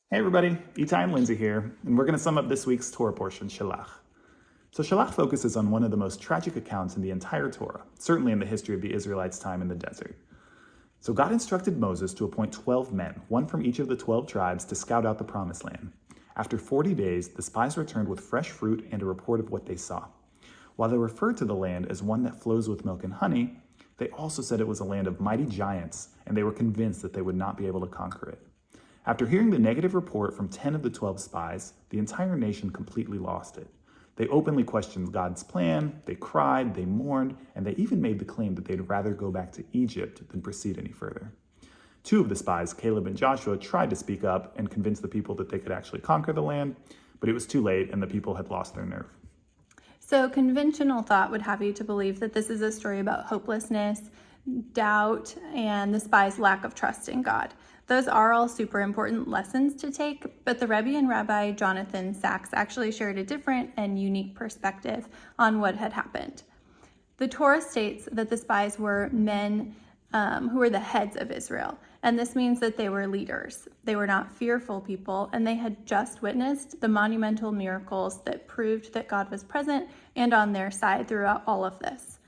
Hey everybody, Itai and Lynsey here, and we're going to sum up this week's Torah portion, Shalach. So Shalach focuses on one of the most tragic accounts in the entire Torah, certainly in the history of the Israelites' time in the desert. So God instructed Moses to appoint 12 men, one from each of the 12 tribes, to scout out the promised land. After 40 days, the spies returned with fresh fruit and a report of what they saw. While they referred to the land as one that flows with milk and honey, they also said it was a land of mighty giants, and they were convinced that they would not be able to conquer it. After hearing the negative report from 10 of the 12 spies, the entire nation completely lost it. They openly questioned God's plan, they cried, they mourned, and they even made the claim that they'd rather go back to Egypt than proceed any further. Two of the spies, Caleb and Joshua, tried to speak up and convince the people that they could actually conquer the land, but it was too late and the people had lost their nerve. So conventional thought would have you to believe that this is a story about hopelessness, doubt, and the spies' lack of trust in God. Those are all super important lessons to take, but the Rebbe and Rabbi Jonathan Sachs actually shared a different and unique perspective on what had happened. The Torah states that the spies were men who were the heads of Israel, and this means that they were leaders. They were not fearful people, and they had just witnessed the monumental miracles that proved that God was present and on their side throughout all of this.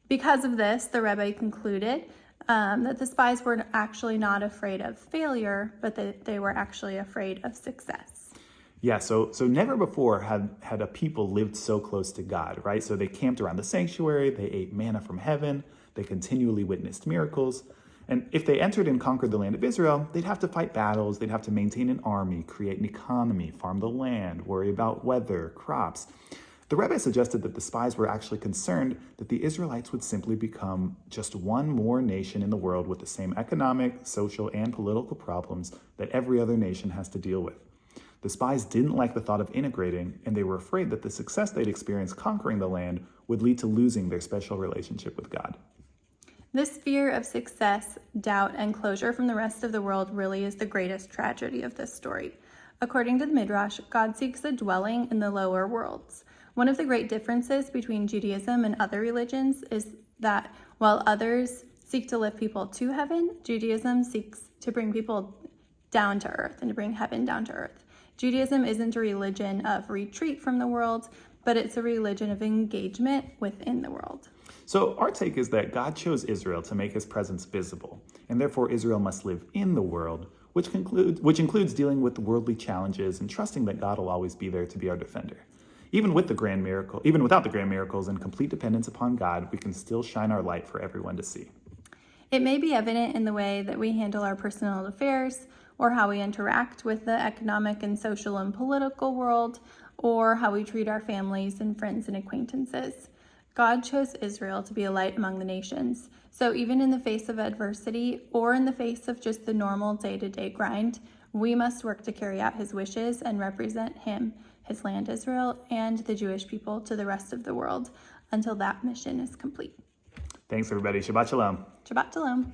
Because of this, the Rebbe concluded that the spies were actually not afraid of failure, but that they were actually afraid of success. Yeah, so never before had a people lived so close to God, right? So they camped around the sanctuary, they ate manna from heaven, they continually witnessed miracles. And if they entered and conquered the land of Israel, they'd have to fight battles, they'd have to maintain an army, create an economy, farm the land, worry about weather, crops. The Rebbe suggested that the spies were actually concerned that the Israelites would simply become just one more nation in the world with the same economic, social, and political problems that every other nation has to deal with. The spies didn't like the thought of integrating, and they were afraid that the success they'd experienced conquering the land would lead to losing their special relationship with God. This fear of success, doubt, and closure from the rest of the world really is the greatest tragedy of this story. According to the Midrash, God seeks a dwelling in the lower worlds. One of the great differences between Judaism and other religions is that while others seek to lift people to heaven, Judaism seeks to bring people down to earth and to bring heaven down to earth. Judaism isn't a religion of retreat from the world, but it's a religion of engagement within the world. So our take is that God chose Israel to make his presence visible, and therefore Israel must live in the world, which includes dealing with the worldly challenges and trusting that God will always be there to be our defender. Even without the grand miracles and complete dependence upon God, we can still shine our light for everyone to see. It may be evident in the way that we handle our personal affairs, or how we interact with the economic and social and political world, or how we treat our families and friends and acquaintances. God chose Israel to be a light among the nations. So even in the face of adversity, or in the face of just the normal day-to-day grind, we must work to carry out his wishes and represent him, his land Israel, and the Jewish people to the rest of the world until that mission is complete. Thanks everybody. Shabbat Shalom. Shabbat Lw.